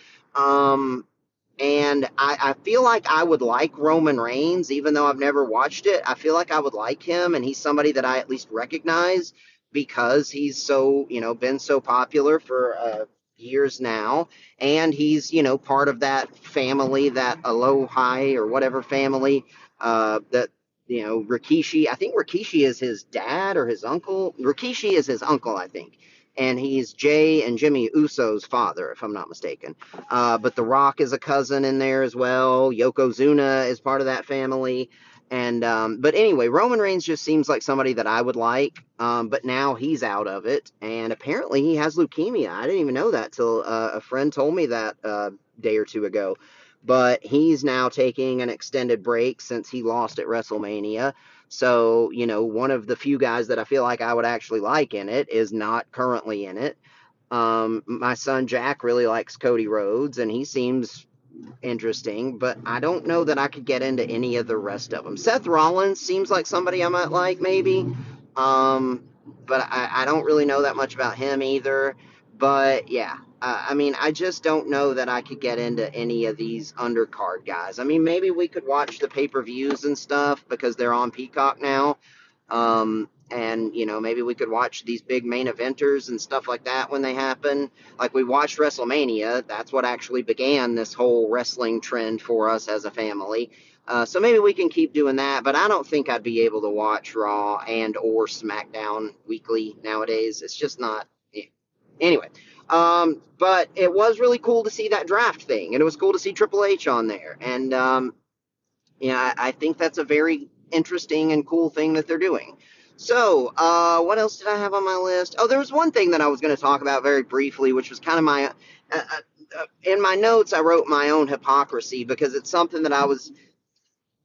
And I feel like I would like Roman Reigns, even though I've never watched it. I feel like I would like him, and he's somebody that I at least recognize because he's so, you know, been so popular for years now. And he's, you know, part of that family, that Aloha or whatever family that, you know, Rikishi. I think Rikishi is his dad or his uncle. Rikishi is his uncle, I think. and he's Jay and Jimmy Uso's father, if I'm not mistaken. But The Rock is a cousin in there as well. Yokozuna is part of that family. And but anyway, Roman Reigns just seems like somebody that I would like. But now he's out of it, and apparently he has leukemia. I didn't even know that till a friend told me that day or two ago. But he's now taking an extended break since he lost at WrestleMania. So, one of the few guys that I feel like I would actually like in it is not currently in it. My son Jack really likes Cody Rhodes, and he seems interesting, but I don't know that I could get into any of the rest of them. Seth Rollins seems like somebody I might like, maybe. Um, but I don't really know that much about him either. But yeah, I mean, I just don't know that I could get into any of these undercard guys. I mean, maybe we could watch the pay per views and stuff because they're on Peacock now. And maybe we could watch these big main eventers and stuff like that when they happen. Like we watched WrestleMania. That's what actually began this whole wrestling trend for us as a family. So maybe we can keep doing that, but I don't think I'd be able to watch Raw and or SmackDown weekly nowadays. It's just not. Yeah. Anyway, but it was really cool to see that draft thing, and it was cool to see Triple H on there. And I think that's a very interesting and cool thing that they're doing. So, what else did I have on my list? Oh, there was one thing that I was going to talk about very briefly, which was kind of in my notes, I wrote my own hypocrisy because it's something that I was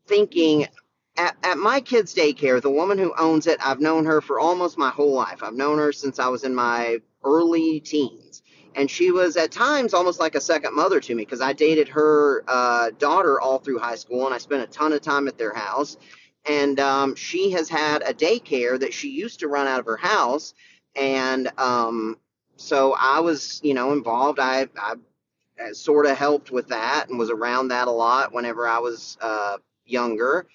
thinking at my kids' daycare. The woman who owns it, I've known her for almost my whole life. I've known her since I was in my early teens. And she was at times almost like a second mother to me because I dated her daughter all through high school, and I spent a ton of time at their house. And she has had a daycare that she used to run out of her house. And so I was, involved. I sort of helped with that and was around that a lot whenever I was younger.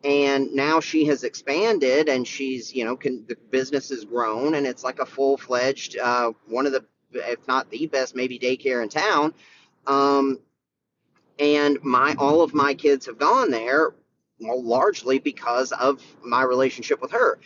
And now she has expanded, and she's, the business has grown, and it's like a full-fledged, one of the, if not the best, maybe daycare in town. Um, and all of my kids have gone there, well, largely because of my relationship with her.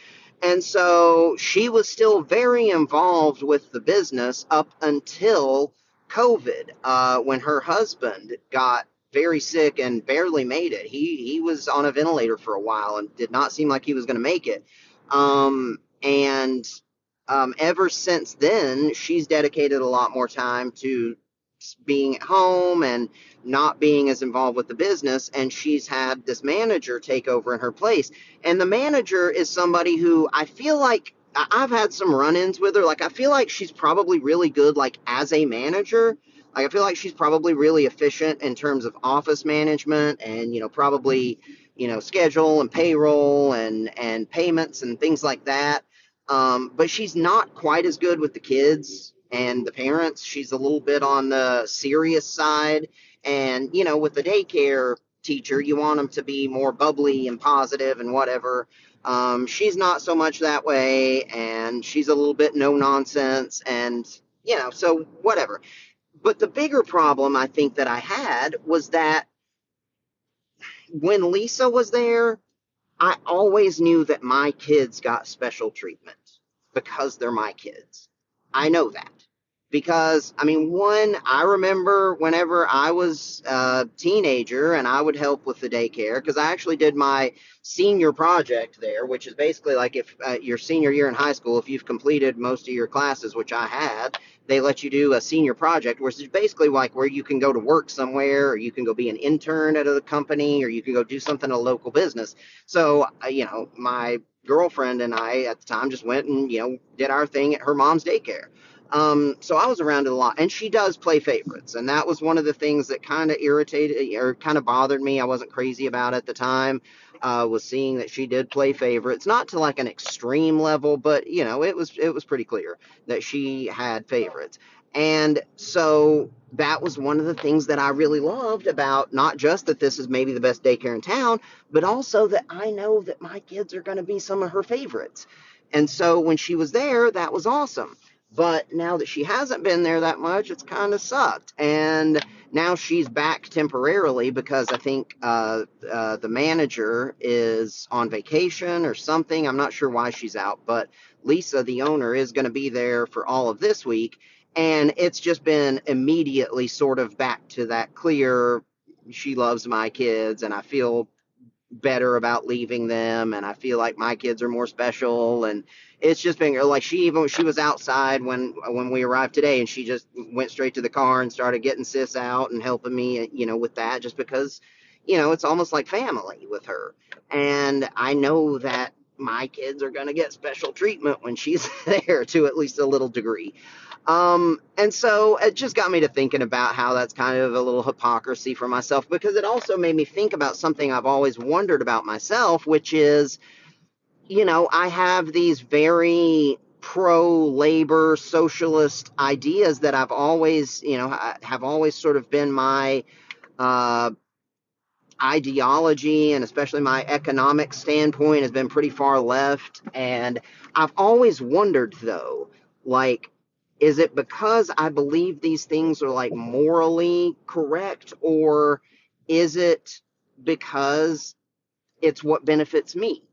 And so she was still very involved with the business up until COVID, when her husband got very sick and barely made it. He was on a ventilator for a while and did not seem like he was going to make it. And ever since then, she's dedicated a lot more time to being at home and not being as involved with the business. And she's had this manager take over in her place. And the manager is somebody who I feel like I've had some run-ins with her. Like, I feel like she's probably really good, like, as a manager. Like, I feel like she's probably really efficient in terms of office management and, probably, schedule and payroll and payments and things like that. But she's not quite as good with the kids and the parents. She's a little bit on the serious side. And, with the daycare teacher, you want them to be more bubbly and positive and whatever. She's not so much that way, and she's a little bit no nonsense, and, so whatever. But the bigger problem I think that I had was that when Lisa was there, I always knew that my kids got special treatment because they're my kids. I know that. Because, I mean, I remember whenever I was a teenager and I would help with the daycare, because I actually did my senior project there, which is basically like if your senior year in high school, if you've completed most of your classes, which I had, they let you do a senior project, which is basically like where you can go to work somewhere, or you can go be an intern at a company, or you can go do something at a local business. So, my girlfriend and I at the time just went and, did our thing at her mom's daycare. So I was around it a lot, and she does play favorites, and that was one of the things that kind of irritated or kind of bothered me. I wasn't crazy about at the time, was seeing that she did play favorites, not to like an extreme level, but it was pretty clear that she had favorites. And so that was one of the things that I really loved about not just that this is maybe the best daycare in town, but also that I know that my kids are going to be some of her favorites. And so when she was there, that was awesome. But now that she hasn't been there that much, it's kind of sucked. And now she's back temporarily because I think the manager is on vacation or something. I'm not sure why she's out, but Lisa, the owner, is going to be there for all of this week. And it's just been immediately sort of back to that clear, she loves my kids, and I feel better about leaving them, and I feel like my kids are more special. And it's just been like, she was outside when we arrived today, and she just went straight to the car and started getting sis out and helping me, with that, just because, it's almost like family with her. And I know that my kids are going to get special treatment when she's there, to at least a little degree. And so it just got me to thinking about how that's kind of a little hypocrisy for myself, because it also made me think about something I've always wondered about myself, which is, I have these very pro-labor socialist ideas that I've always, have always sort of been my uh, ideology, and especially my economic standpoint has been pretty far left. And I've always wondered, though, like, is it because I believe these things are like morally correct, or is it because it's what benefits me?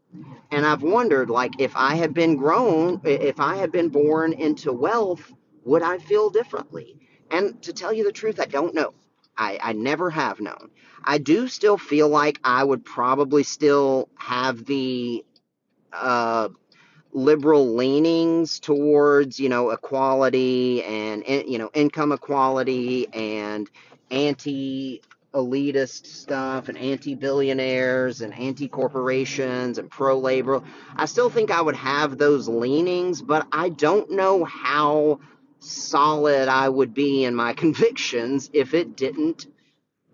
And I've wondered, like, if I had been born into wealth, would I feel differently? And to tell you the truth, I don't know. I never have known. I do still feel like I would probably still have the liberal leanings towards, equality and, income equality and anti-elitist stuff and anti-billionaires and anti-corporations and pro-labor. I still think I would have those leanings, but I don't know how solid I would be in my convictions if it didn't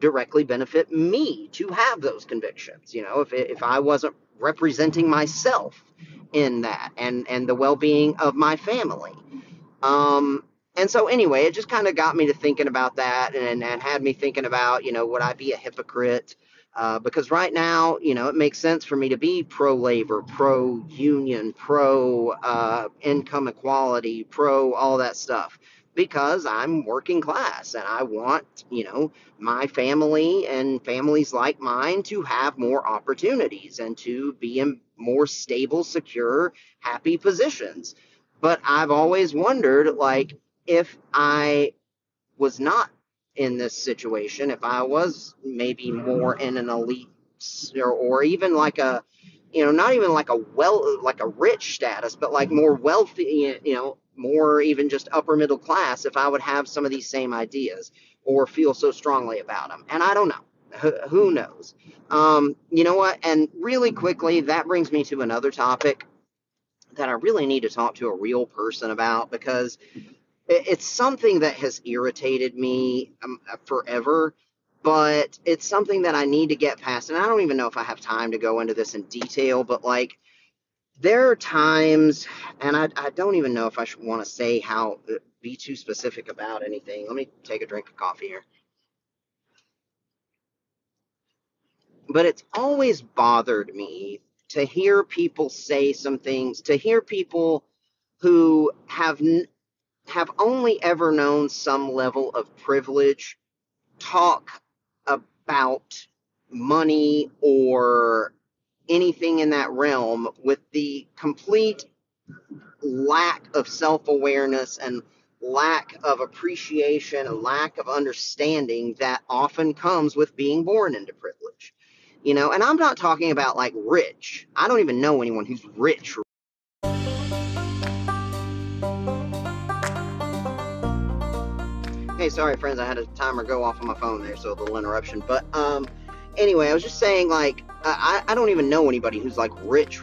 directly benefit me to have those convictions. If I wasn't representing myself in that, and the well-being of my family. And so anyway, it just kind of got me to thinking about that, and had me thinking about, would I be a hypocrite? Because right now, it makes sense for me to be pro-labor, pro-union, pro-income equality, pro all that stuff, because I'm working class and I want, my family and families like mine to have more opportunities and to be in more stable, secure, happy positions. But I've always wondered, like, if I was not in this situation, if I was maybe more in an elite, or even like a, not even like like a rich status, but like more wealthy, more even just upper middle class, if I would have some of these same ideas or feel so strongly about them. And I don't know. Who knows? You know what? And really quickly, that brings me to another topic that I really need to talk to a real person about, because it's something that has irritated me forever, but it's something that I need to get past. And I don't even know if I have time to go into this in detail, but like, there are times, and I don't even know if I should want to say how, be too specific about anything. Let me take a drink of coffee here. But it's always bothered me to hear people say some things, to hear people who have only ever known some level of privilege talk about money or anything in that realm with the complete lack of self-awareness and lack of appreciation and lack of understanding that often comes with being born into privilege. And I'm not talking about like rich. I don't even know anyone who's rich. Hey, sorry, friends, I had a timer go off on my phone there, so a little interruption. But anyway, I was just saying, like, I don't even know anybody who's like rich,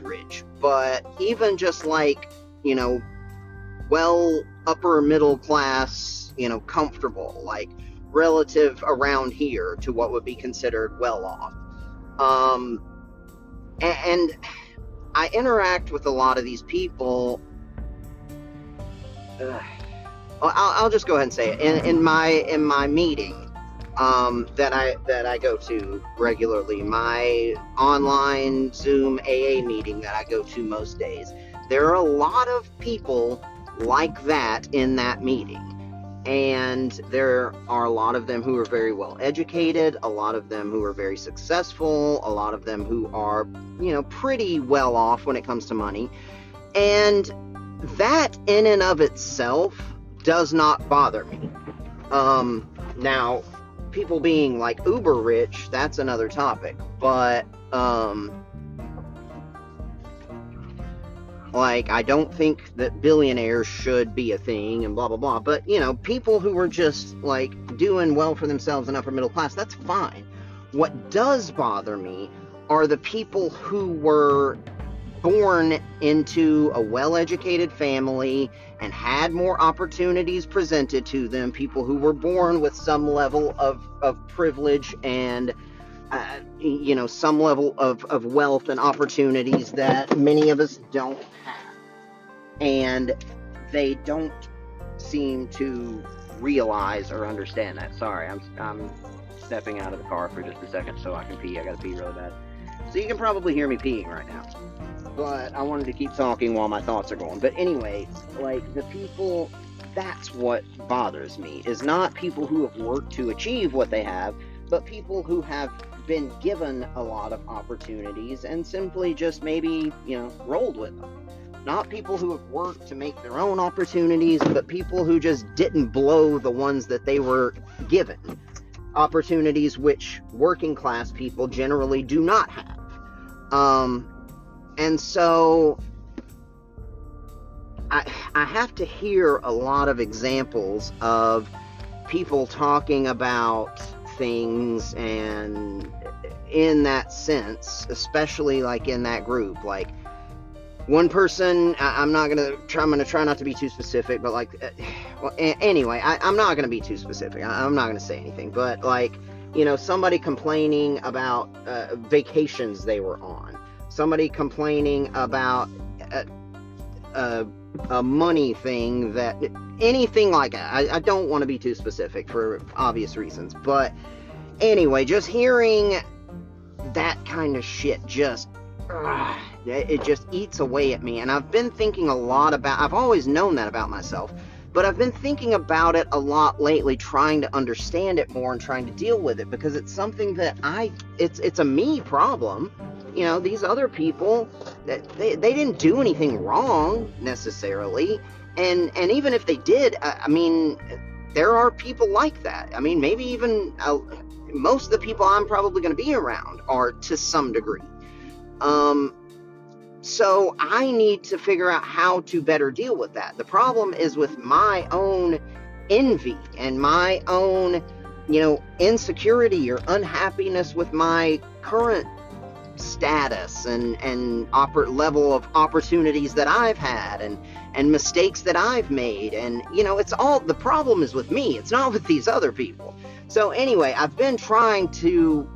but even just like, well, upper middle class, comfortable, like relative around here to what would be considered well off. And I interact with a lot of these people. I'll just go ahead and say it. In my meeting that I go to regularly, my online Zoom AA meeting that I go to most days, there are a lot of people like that in that meeting. And there are a lot of them who are very well educated, a lot of them who are very successful, a lot of them who are, pretty well off when it comes to money. And that in and of itself does not bother me. Now, people being like uber rich, that's another topic. But, I don't think that billionaires should be a thing and blah, blah, blah. But, people who are just, doing well for themselves and upper middle class, that's fine. What does bother me are the people who were born into a well-educated family and had more opportunities presented to them, people who were born with some level of privilege and some level of wealth and opportunities that many of us don't have. And they don't seem to realize or understand that. Sorry, I'm stepping out of the car for just a second so I can pee. I gotta pee really bad. So you can probably hear me peeing right now. But I wanted to keep talking while my thoughts are going. But anyway, the people, that's what bothers me, is not people who have worked to achieve what they have, but people who have been given a lot of opportunities and simply just maybe, rolled with them. Not people who have worked to make their own opportunities, but people who just didn't blow the ones that they were given. Opportunities which working class people generally do not have. And so I have to hear a lot of examples of people talking about things and in that sense, especially in that group, one person, I'm going to try not to be too specific, but anyway, I'm not going to be too specific. I'm not going to say anything, but somebody complaining about vacations they were on. Somebody complaining about a money thing, that anything like that. I don't want to be too specific for obvious reasons, but anyway, just hearing that kind of shit it just eats away at me. And I've been thinking a lot about, I've always known that about myself, but I've been thinking about it a lot lately, trying to understand it more and trying to deal with it, because it's something that it's a me problem. These other people, they didn't do anything wrong necessarily, and even if they did, there are people like that. Maybe even most of the people I'm probably going to be around are to some degree. So I need to figure out how to better deal with that. The problem is with my own envy and my own, insecurity or unhappiness with my current status and level of opportunities that I've had and mistakes that I've made. And, it's all, the problem is with me. It's not with these other people. So anyway, I've been trying to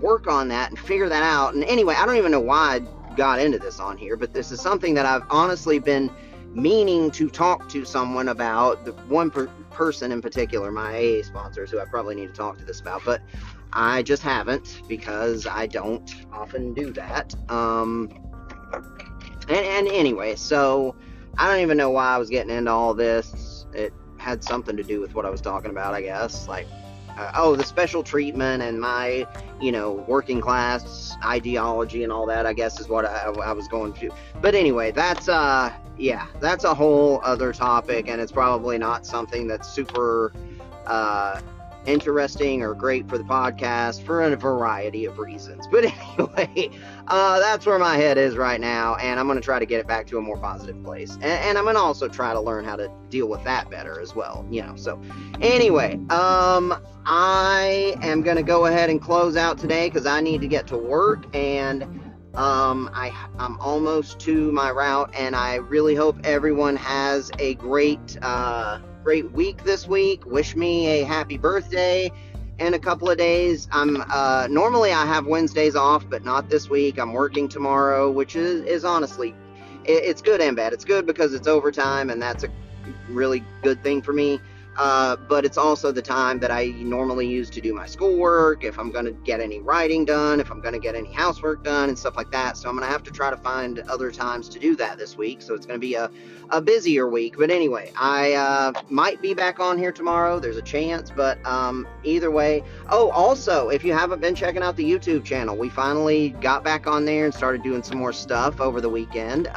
work on that and figure that out. And anyway, I don't even know why I got into this on here, but this is something that I've honestly been meaning to talk to someone about. The one person in particular, my AA sponsors, who I probably need to talk to this about, but I just haven't, because I don't often do that. And anyway, so I don't even know why I was getting into all this. It had something to do with what I was talking about, I guess, the special treatment and my, working class ideology and all that, I guess, is what I was going to. But anyway, that's a whole other topic, and it's probably not something that's super interesting or great for the podcast for a variety of reasons. But anyway, that's where my head is right now, and I'm going to try to get it back to a more positive place. And I'm going to also try to learn how to deal with that better as well, So anyway, I am going to go ahead and close out today because I need to get to work, and I'm almost to my route, and I really hope everyone has a great week this week. Wish me a happy birthday in a couple of days. Normally I have Wednesdays off, but not this week. I'm working tomorrow, which is honestly, it's good and bad. It's good because it's overtime, and that's a really good thing for me. but it's also the time that I normally use to do my schoolwork, if I'm going to get any writing done, if I'm going to get any housework done and stuff like that. So I'm going to have to try to find other times to do that this week. So it's going to be a busier week. But anyway, I might be back on here tomorrow. There's a chance, but either way. Oh, also, if you haven't been checking out the YouTube channel, we finally got back on there and started doing some more stuff over the weekend.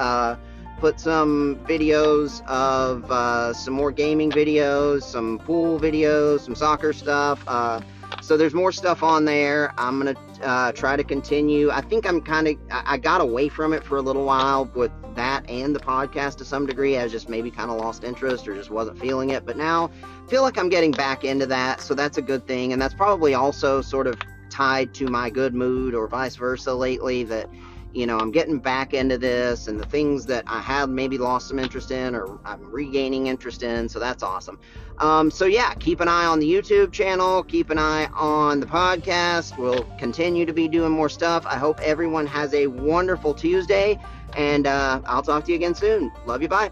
Put some videos of some more gaming videos, some pool videos, some soccer stuff. So there's more stuff on there. I'm going to try to continue. I think I got away from it for a little while with that and the podcast to some degree. I just maybe kind of lost interest or just wasn't feeling it. But now I feel like I'm getting back into that. So that's a good thing. And that's probably also sort of tied to my good mood or vice versa lately, that I'm getting back into this, and the things that I had maybe lost some interest in, or I'm regaining interest in, so that's awesome. So yeah, keep an eye on the YouTube channel, keep an eye on the podcast. We'll continue to be doing more stuff. I hope everyone has a wonderful Tuesday, and I'll talk to you again soon. Love you, bye.